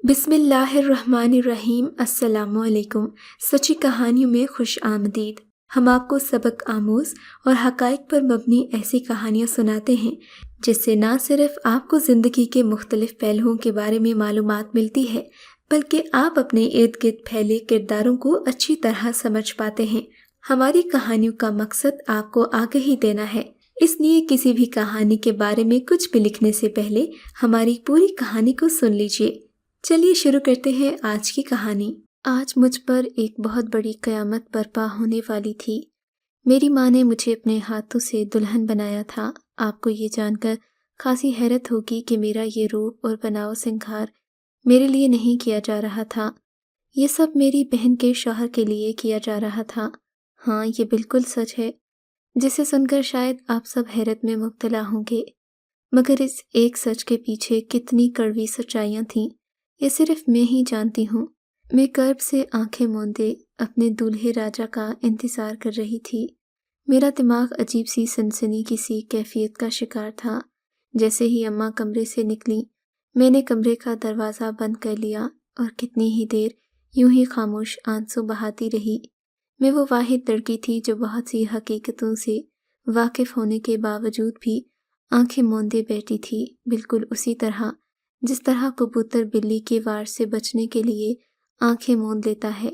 بسم اللہ الرحمن الرحیم۔ السلام علیکم۔ سچی کہانیوں میں خوش آمدید۔ ہم آپ کو سبق آموز اور حقائق پر مبنی ایسی کہانیاں سناتے ہیں جس سے نہ صرف آپ کو زندگی کے مختلف پہلوؤں کے بارے میں معلومات ملتی ہے بلکہ آپ اپنے ارد گرد پھیلے کرداروں کو اچھی طرح سمجھ پاتے ہیں۔ ہماری کہانیوں کا مقصد آپ کو آگاہی دینا ہے، اس لیے کسی بھی کہانی کے بارے میں کچھ بھی لکھنے سے پہلے ہماری پوری کہانی کو سن لیجیے۔ چلیے شروع کرتے ہیں آج کی کہانی۔ آج مجھ پر ایک بہت بڑی قیامت برپا ہونے والی تھی۔ میری ماں نے مجھے اپنے ہاتھوں سے دلہن بنایا تھا۔ آپ کو یہ جان کر خاصی حیرت ہوگی کہ میرا یہ روپ اور بناؤ سنگھار میرے لیے نہیں کیا جا رہا تھا، یہ سب میری بہن کے شوہر کے لیے کیا جا رہا تھا۔ ہاں، یہ بالکل سچ ہے، جسے سن کر شاید آپ سب حیرت میں مبتلا ہوں گے، مگر اس ایک سچ کے پیچھے کتنی کڑوی سچائیاں تھیں یہ صرف میں ہی جانتی ہوں۔ میں کرب سے آنکھیں موندے اپنے دولہے راجا کا انتظار کر رہی تھی۔ میرا دماغ عجیب سی سنسنی کی سی کیفیت کا شکار تھا۔ جیسے ہی اماں کمرے سے نکلی، میں نے کمرے کا دروازہ بند کر لیا اور کتنی ہی دیر یوں ہی خاموش آنسو بہاتی رہی۔ میں وہ واحد لڑکی تھی جو بہت سی حقیقتوں سے واقف ہونے کے باوجود بھی آنکھیں موندے بیٹھی تھی، بالکل اسی طرح جس طرح کبوتر بلی کے وار سے بچنے کے لیے آنکھیں موند لیتا ہے،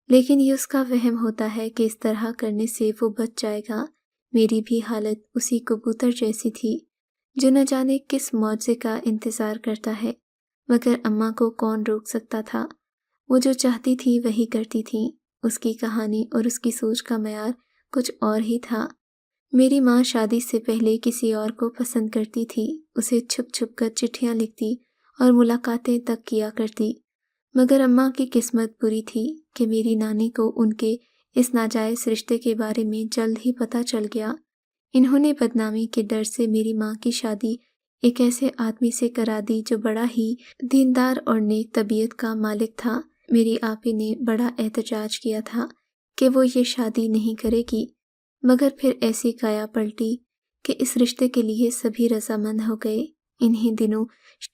لیکن یہ اس کا وہم ہوتا ہے کہ اس طرح کرنے سے وہ بچ جائے گا۔ میری بھی حالت اسی کبوتر جیسی تھی جو نہ جانے کس معجزے کا انتظار کرتا ہے، مگر اماں کو کون روک سکتا تھا؟ وہ جو چاہتی تھی وہی کرتی تھی۔ اس کی کہانی اور اس کی سوچ کا معیار کچھ اور ہی تھا۔ میری ماں شادی سے پہلے کسی اور کو پسند کرتی تھی، اسے چھپ چھپ کر چٹھیاں لکھتی اور ملاقاتیں تک کیا کرتی، مگر اماں کی قسمت بری تھی کہ میری نانی کو ان کے اس ناجائز رشتے کے بارے میں جلد ہی پتہ چل گیا۔ انہوں نے بدنامی کے ڈر سے میری ماں کی شادی ایک ایسے آدمی سے کرا دی جو بڑا ہی دیندار اور نیک طبیعت کا مالک تھا۔ میری آپی نے بڑا احتجاج کیا تھا کہ وہ یہ شادی نہیں کرے گی، مگر پھر ایسی کایا پلٹی کہ اس رشتے کے لیے سبھی رضامند ہو گئے۔ انہی دنوں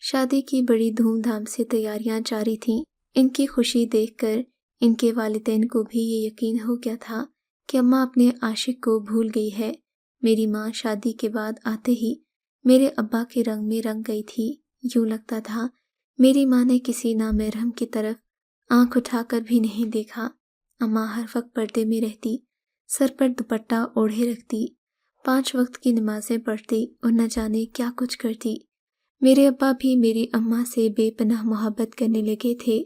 شادی کی بڑی دھوم دھام سے تیاریاں جاری تھیں۔ ان کی خوشی دیکھ کر ان کے والدین کو بھی یہ یقین ہو گیا تھا کہ اماں اپنے عاشق کو بھول گئی ہے۔ میری ماں شادی کے بعد آتے ہی میرے ابا کے رنگ میں رنگ گئی تھی۔ یوں لگتا تھا میری ماں نے کسی نامحرم کی طرف آنکھ اٹھا کر بھی نہیں دیکھا۔ اماں ہر وقت پردے میں رہتی، سر پر دوپٹہ اوڑھے رکھتی، 5 وقت کی نمازیں پڑھتی اور نہ جانے کیا کچھ کرتی۔ میرے ابا بھی میری اماں سے بے پناہ محبت کرنے لگے تھے۔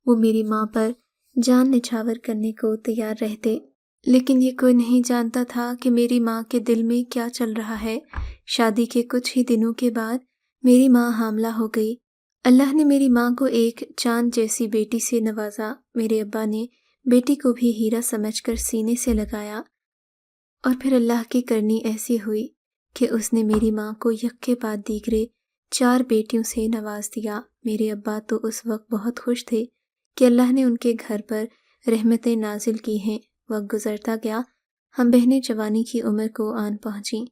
وہ میری ماں پر جان نچھاور کرنے کو تیار رہتے، لیکن یہ کوئی نہیں جانتا تھا کہ میری ماں کے دل میں کیا چل رہا ہے۔ شادی کے کچھ ہی دنوں کے بعد میری ماں حاملہ ہو گئی۔ اللہ نے میری ماں کو ایک چاند جیسی بیٹی سے نوازا۔ میرے ابا نے بیٹی کو بھی ہیرا سمجھ کر سینے سے لگایا، اور پھر اللہ کی کرنی ایسی ہوئی کہ اس نے میری ماں کو یک کے بعد دیگرے 4 بیٹیوں سے نواز دیا۔ میرے ابا تو اس وقت بہت خوش تھے کہ اللہ نے ان کے گھر پر رحمتیں نازل کی ہیں۔ وقت گزرتا گیا، ہم بہنیں جوانی کی عمر کو آن پہنچیں۔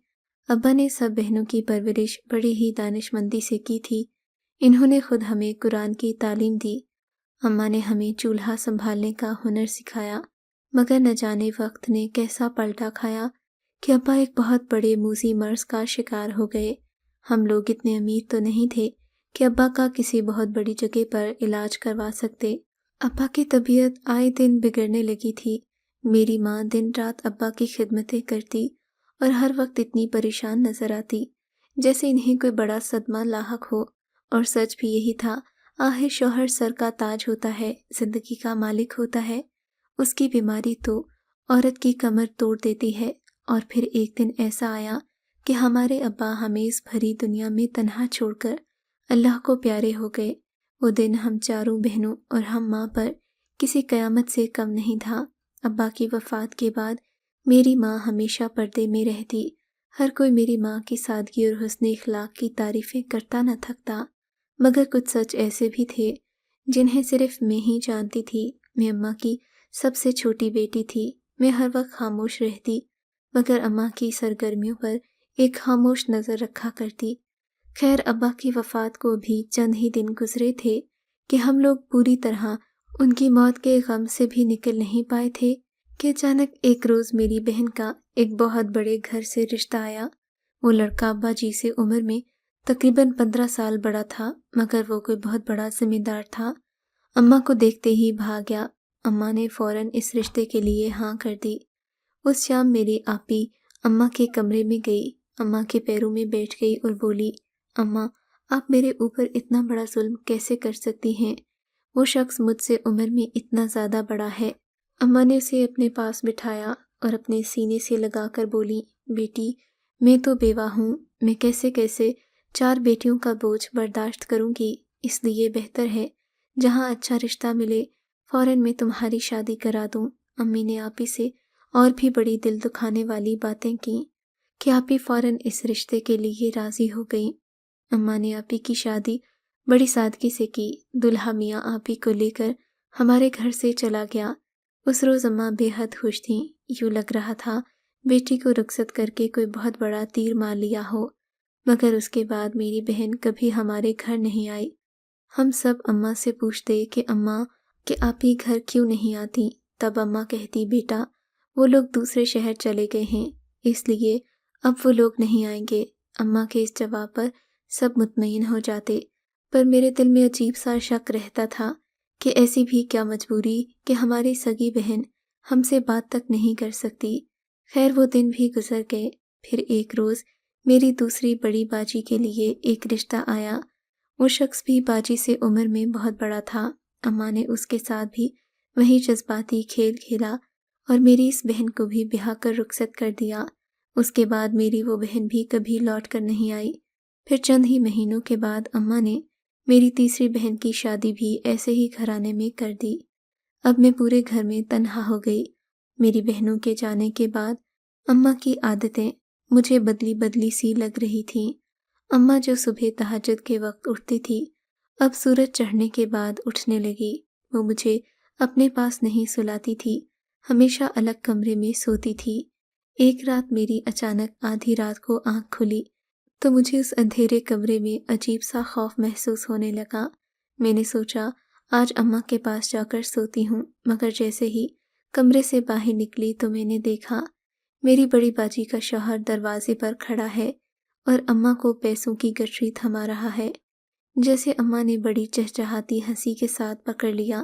ابا نے سب بہنوں کی پرورش بڑی ہی دانش مندی سے کی تھی۔ انہوں نے خود ہمیں قرآن کی تعلیم دی، اماں نے ہمیں چولہا سنبھالنے کا ہنر سکھایا، مگر نہ جانے وقت نے کیسا پلٹا کھایا کہ ابا ایک بہت بڑے موذی مرض کا شکار ہو گئے۔ ہم لوگ اتنے امیر تو نہیں تھے کہ ابا کا کسی بہت بڑی جگہ پر علاج کروا سکتے۔ ابا کی طبیعت آئے دن بگڑنے لگی تھی۔ میری ماں دن رات ابا کی خدمتیں کرتی اور ہر وقت اتنی پریشان نظر آتی جیسے انہیں کوئی بڑا صدمہ لاحق ہو، اور سچ بھی یہی تھا۔ آخر شوہر سر کا تاج ہوتا ہے، زندگی کا مالک ہوتا ہے، اس کی بیماری تو عورت کی کمر توڑ دیتی ہے۔ اور پھر ایک دن ایسا آیا کہ ہمارے ابا ہمیں اس بھری دنیا میں تنہا چھوڑ کر اللہ کو پیارے ہو گئے۔ وہ دن ہم چاروں بہنوں اور ہم ماں پر کسی قیامت سے کم نہیں تھا۔ ابا کی وفات کے بعد میری ماں ہمیشہ پردے میں رہتی۔ ہر کوئی میری ماں کی سادگی اور حسن اخلاق کی تعریفیں کرتا نہ تھکتا، مگر کچھ سچ ایسے بھی تھے جنہیں صرف میں ہی جانتی تھی۔ میں اماں کی سب سے چھوٹی بیٹی تھی۔ میں ہر وقت خاموش رہتی، مگر اماں کی سرگرمیوں پر ایک خاموش نظر رکھا کرتی۔ خیر، ابا کی وفات کو بھی چند ہی دن گزرے تھے کہ ہم لوگ پوری طرح ان کی موت کے غم سے بھی نکل نہیں پائے تھے کہ اچانک ایک روز میری بہن کا ایک بہت بڑے گھر سے رشتہ آیا۔ وہ لڑکا ابا جی سے عمر میں تقریباً 15 سال بڑا تھا، مگر وہ کوئی بہت بڑا ذمہ دار تھا۔ اماں کو دیکھتے ہی بھاگ گیا۔ اماں نے فوراً اس رشتے کے لیے ہاں کر دی۔ اس شام میری آپی اماں کے کمرے میں گئی، اماں کے پیروں میں بیٹھ گئی اور بولی، اماں آپ میرے اوپر اتنا بڑا ظلم کیسے کر سکتی ہیں؟ وہ شخص مجھ سے عمر میں اتنا زیادہ بڑا ہے۔ اماں نے اسے اپنے پاس بٹھایا اور اپنے سینے سے لگا کر بولی، بیٹی میں تو بیوہ ہوں، میں کیسے 4 بیٹیوں کا بوجھ برداشت کروں گی، اس لیے بہتر ہے جہاں اچھا رشتہ ملے فوراً میں تمہاری شادی کرا دوں۔ امی نے آپی سے اور بھی بڑی دل دکھانے والی باتیں کیں کہ آپی فوراً اس رشتے کے لیے راضی ہو گئیں۔ اماں نے آپی کی شادی بڑی سادگی سے کی۔ دلہا میاں آپی کو لے کر ہمارے گھر سے چلا گیا۔ اس روز اماں بے حد خوش تھیں، یوں لگ رہا تھا بیٹی کو رخصت کر کے کوئی بہت بڑا تیر مار لیا ہو۔ مگر اس کے بعد میری بہن کبھی ہمارے گھر نہیں آئی۔ ہم سب اماں سے پوچھتے کہ اماں کہ آپی گھر کیوں نہیں آتی، تب اماں کہتی، بیٹا وہ لوگ دوسرے شہر چلے گئے ہیں، اس لیے اب وہ لوگ نہیں آئیں گے۔ اماں کے اس جواب پر سب مطمئن ہو جاتے، پر میرے دل میں عجیب سا شک رہتا تھا کہ ایسی بھی کیا مجبوری کہ ہماری سگی بہن ہم سے بات تک نہیں کر سکتی۔ خیر وہ دن بھی گزر گئے۔ پھر ایک روز میری دوسری بڑی باجی کے لیے ایک رشتہ آیا۔ وہ شخص بھی باجی سے عمر میں بہت بڑا تھا۔ اماں نے اس کے ساتھ بھی وہی جذباتی کھیل کھیلا اور میری اس بہن کو بھی بیاہ کر رخصت کر دیا۔ اس کے بعد میری وہ بہن بھی کبھی لوٹ کر نہیں آئی۔ پھر چند ہی مہینوں کے بعد اماں نے میری تیسری بہن کی شادی بھی ایسے ہی گھرانے میں کر دی۔ اب میں پورے گھر میں تنہا ہو گئی۔ میری بہنوں کے جانے کے بعد اماں کی عادتیں مجھے بدلی بدلی سی لگ رہی تھیں۔ اماں جو صبح تہجد کے وقت اٹھتی تھی، اب سورج چڑھنے کے بعد اٹھنے لگی۔ وہ مجھے اپنے پاس نہیں سلاتی تھی، ہمیشہ الگ کمرے میں سوتی تھی۔ ایک رات میری اچانک آدھی رات کو آنکھ کھلی تو مجھے اس اندھیرے کمرے میں عجیب سا خوف محسوس ہونے لگا۔ میں نے سوچا آج اماں کے پاس جا کر سوتی ہوں، مگر جیسے ہی کمرے سے باہر نکلی تو میں نے دیکھا میری بڑی باجی کا شوہر دروازے پر کھڑا ہے اور اماں کو پیسوں کی گٹھری تھما رہا ہے، جیسے اماں نے بڑی چہچہاتی ہنسی کے ساتھ پکڑ لیا۔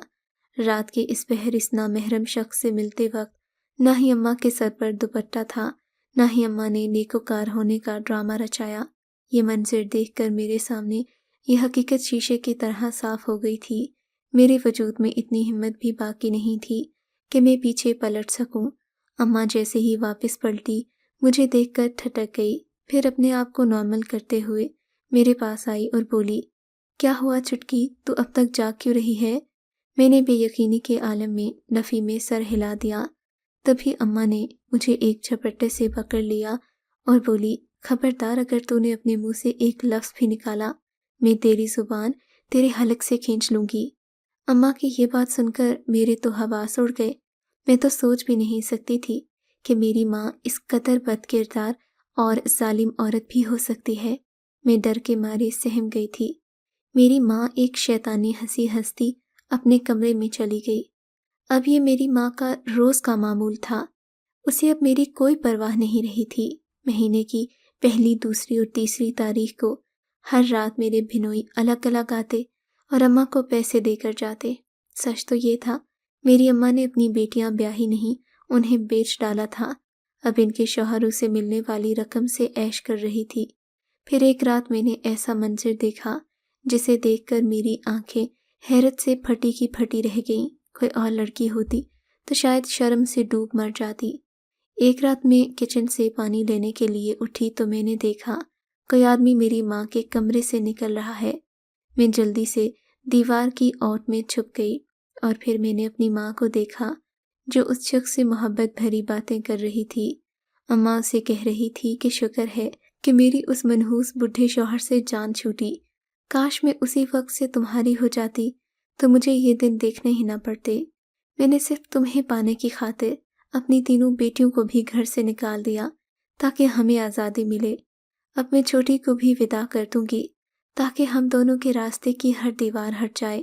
رات کے اس پہر اس نامحرم شخص سے ملتے وقت نہ ہی اماں کے سر پر دوپٹہ تھا، نہ ہی اماں نے نیکوکار ہونے کا ڈرامہ رچایا۔ یہ منظر دیکھ کر میرے سامنے یہ حقیقت شیشے کی طرح صاف ہو گئی تھی۔ میرے وجود میں اتنی ہمت بھی باقی نہیں تھی کہ میں پیچھے پلٹ سکوں۔ اماں جیسے ہی واپس پلٹی مجھے دیکھ کر ٹھٹک گئی، پھر اپنے آپ کو نارمل کرتے ہوئے میرے پاس آئی اور بولی، کیا ہوا چٹکی، تو اب تک جاگ کیوں رہی ہے؟ میں نے بے یقینی کے عالم میں نفی میں سر ہلا دیا۔ تبھی اماں نے مجھے ایک جھپٹے سے پکڑ لیا اور بولی، خبردار اگر تو نے اپنے منہ سے ایک لفظ بھی نکالا، میں تیری زبان تیرے حلق سے کھینچ لوں گی۔ اماں کی یہ بات سن کر میرے تو حواس اڑ گئے۔ میں تو سوچ بھی نہیں سکتی تھی کہ میری ماں اس قدر بد کردار اور ظالم عورت بھی ہو سکتی ہے۔ میں ڈر کے مارے سہم گئی تھی۔ میری ماں ایک شیطانی ہنسی ہنستی اپنے کمرے میں چلی گئی۔ اب یہ میری ماں کا روز کا معمول تھا۔ اسے اب میری کوئی پرواہ نہیں رہی تھی۔ مہینے کی پہلی، دوسری اور تیسری تاریخ کو ہر رات میرے بھنوئی الگ الگ آتے اور اماں کو پیسے دے کر جاتے۔ سچ تو یہ تھا میری اماں نے اپنی بیٹیاں بیاہی نہیں، انہیں بیچ ڈالا تھا۔ اب ان کے شوہروں سے ملنے والی رقم سے عیش کر رہی تھی۔ پھر ایک رات میں نے ایسا منظر دیکھا جسے دیکھ کر میری آنکھیں حیرت سے پھٹی کی پھٹی رہ گئیں۔ کوئی اور لڑکی ہوتی تو شاید شرم سے ڈوب مر جاتی۔ ایک رات میں کچن سے پانی لینے کے لیے اٹھی تو میں نے دیکھا کوئی آدمی میری ماں کے کمرے سے نکل رہا ہے۔ میں جلدی سے دیوار کی اوٹ میں چھپ گئی اور پھر میں نے اپنی ماں کو دیکھا جو اس شخص سے محبت بھری باتیں کر رہی تھی۔ اماں سے کہہ رہی تھی کہ شکر ہے کہ میری اس منحوس بڈھے شوہر سے جان چھوٹی، کاش میں اسی وقت سے تمہاری ہو جاتی تو مجھے یہ دن دیکھنے ہی نہ پڑتے۔ میں نے صرف تمہیں پانے کی خاطر اپنی تینوں بیٹیوں کو بھی گھر سے نکال دیا تاکہ ہمیں آزادی ملے۔ اب میں چھوٹی کو بھی وداع کر دوں گی تاکہ ہم دونوں کے راستے کی ہر دیوار ہٹ جائے۔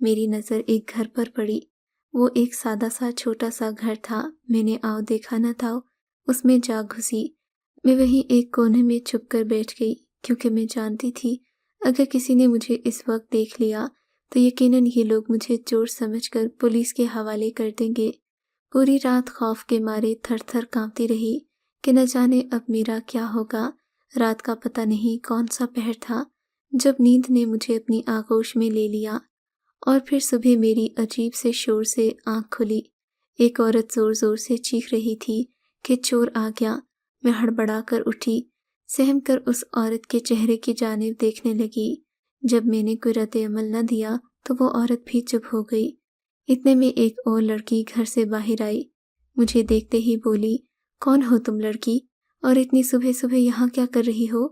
میری نظر ایک گھر پر پڑی۔ وہ ایک سادہ سا چھوٹا سا گھر تھا۔ میں نے آؤ دیکھا نہ تھا، اس میں جا گھسی۔ میں وہیں ایک کونے میں چھپ کر بیٹھ گئی، کیونکہ میں جانتی تھی اگر کسی نے مجھے اس وقت دیکھ لیا تو یقیناً یہ لوگ مجھے چور سمجھ کر پولیس کے حوالے کر دیں گے۔ پوری رات خوف کے مارے تھر تھر کانپتی رہی کہ نہ جانے اب میرا کیا ہوگا۔ رات کا پتہ نہیں کون سا پہر تھا جب نیند نے مجھے اپنی آغوش میں لے لیا، اور پھر صبح میری عجیب سے شور سے آنکھ کھلی۔ ایک عورت زور زور سے چیخ رہی تھی کہ چور آ گیا۔ میں ہڑبڑا کر اٹھی، سہم کر اس عورت کے چہرے کی جانب دیکھنے لگی۔ جب میں نے کوئی رد عمل نہ دیا تو وہ عورت بھی چپ ہو گئی۔ اتنے میں ایک اور لڑکی گھر سے باہر آئی، مجھے دیکھتے ہی بولی، کون ہو تم لڑکی، اور اتنی صبح صبح یہاں کیا کر رہی ہو؟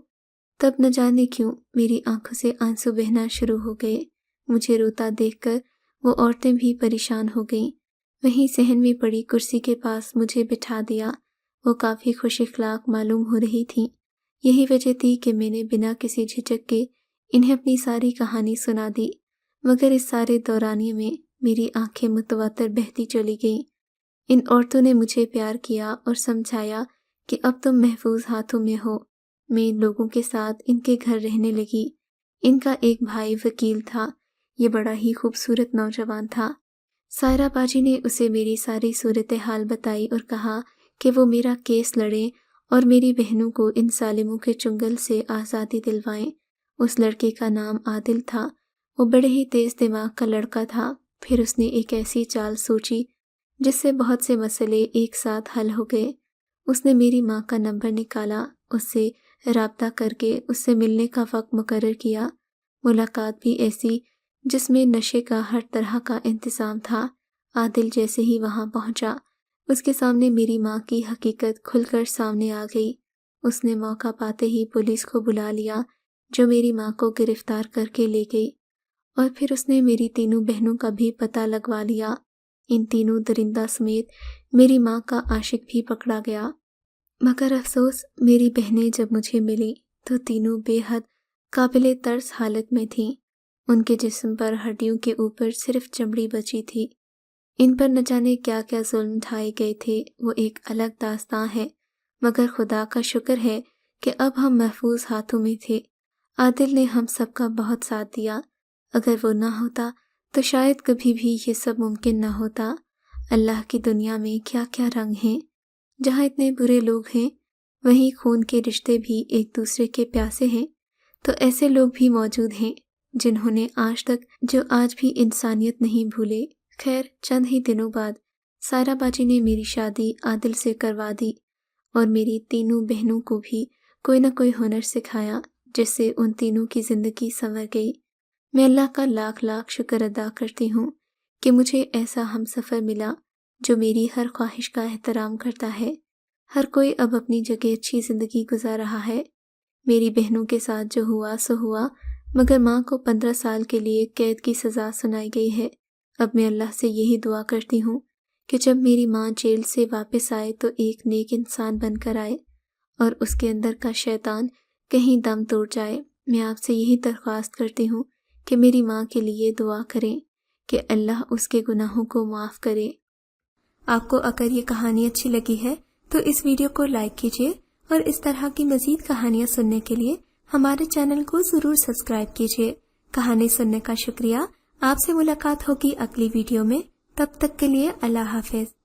تب نہ جانے کیوں میری آنکھوں سے آنسو بہنا شروع ہو گئے۔ مجھے روتا دیکھ کر وہ عورتیں بھی پریشان ہو گئیں۔ وہیں صحن میں پڑی کرسی کے پاس مجھے بٹھا دیا۔ وہ کافی خوش اخلاق معلوم ہو رہی تھیں۔ یہی وجہ تھی کہ میں نے بنا کسی جھجک کے انہیں اپنی ساری کہانی سنا دی، مگر اس سارے دورانیے میں میری آنکھیں متواتر بہتی چلی گئیں۔ ان عورتوں نے مجھے پیار کیا اور سمجھایا کہ اب تم محفوظ ہاتھوں میں ہو۔ میں ان لوگوں کے ساتھ ان کے گھر رہنے لگی۔ ان کا ایک بھائی وکیل تھا۔ یہ بڑا ہی خوبصورت نوجوان تھا۔ سائرہ باجی نے اسے میری ساری صورتحال بتائی اور کہا کہ وہ میرا کیس لڑیں اور میری بہنوں کو ان ظالموں کے چنگل سے آزادی دلوائیں۔ اس لڑکے کا نام عادل تھا۔ وہ بڑے ہی تیز دماغ کا لڑکا تھا۔ پھر اس نے ایک ایسی چال سوچی جس سے بہت سے مسئلے ایک ساتھ حل ہو گئے۔ اس نے میری ماں کا نمبر نکالا، اس سے رابطہ کر کے اس سے ملنے کا وقت مقرر کیا۔ ملاقات بھی ایسی جس میں نشے کا ہر طرح کا انتظام تھا۔ عادل جیسے ہی وہاں پہنچا، اس کے سامنے میری ماں کی حقیقت کھل کر سامنے آ گئی۔ اس نے موقع پاتے ہی پولیس کو بلا لیا، جو میری ماں کو گرفتار کر کے لے گئی، اور پھر اس نے میری تینوں بہنوں کا بھی پتہ لگوا لیا۔ ان تینوں درندہ سمیت میری ماں کا عاشق بھی پکڑا گیا۔ مگر افسوس، میری بہنیں جب مجھے ملی تو تینوں بے حد قابل ترس حالت میں تھیں۔ ان کے جسم پر ہڈیوں کے اوپر صرف چمڑی بچی تھی۔ ان پر نہ جانے کیا کیا ظلم ڈھائے گئے تھے، وہ ایک الگ داستان ہے، مگر خدا کا شکر ہے کہ اب ہم محفوظ ہاتھوں میں تھے۔ عادل نے ہم سب کا بہت ساتھ دیا۔ اگر وہ نہ ہوتا تو شاید کبھی بھی یہ سب ممکن نہ ہوتا۔ اللہ کی دنیا میں کیا کیا رنگ ہیں۔ جہاں اتنے برے لوگ ہیں، وہیں خون کے رشتے بھی ایک دوسرے کے پیاسے ہیں۔ تو ایسے لوگ بھی موجود ہیں جنہوں نے آج بھی انسانیت نہیں بھولے۔ خیر، چند ہی دنوں بعد سائرہ باجی نے میری شادی عادل سے کروا دی، اور میری تینوں بہنوں کو بھی کوئی نہ کوئی ہنر سکھایا، جس سے ان تینوں کی زندگی سنور گئی۔ میں اللہ کا لاکھ لاکھ شکر ادا کرتی ہوں کہ مجھے ایسا ہم سفر ملا جو میری ہر خواہش کا احترام کرتا ہے۔ ہر کوئی اب اپنی جگہ اچھی زندگی گزار رہا ہے۔ میری بہنوں کے ساتھ جو ہوا سو ہوا، مگر ماں کو 15 سال کے لیے قید کی سزا سنائی گئی ہے۔ اب میں اللہ سے یہی دعا کرتی ہوں کہ جب میری ماں جیل سے واپس آئے تو ایک نیک انسان بن کر آئے، اور اس کے اندر کا شیطان کہیں دم توڑ جائے۔ میں آپ سے یہی درخواست کرتی ہوں کہ میری ماں کے لیے دعا کریں کہ اللہ اس کے گناہوں کو معاف کرے۔ آپ کو اگر یہ کہانی اچھی لگی ہے تو اس ویڈیو کو لائک کیجیے، اور اس طرح کی مزید کہانیاں سننے کے لیے ہمارے چینل کو ضرور سبسکرائب کیجیے۔ کہانی سننے کا شکریہ۔ آپ سے ملاقات ہوگی اگلی ویڈیو میں۔ تب تک کے لیے اللہ حافظ۔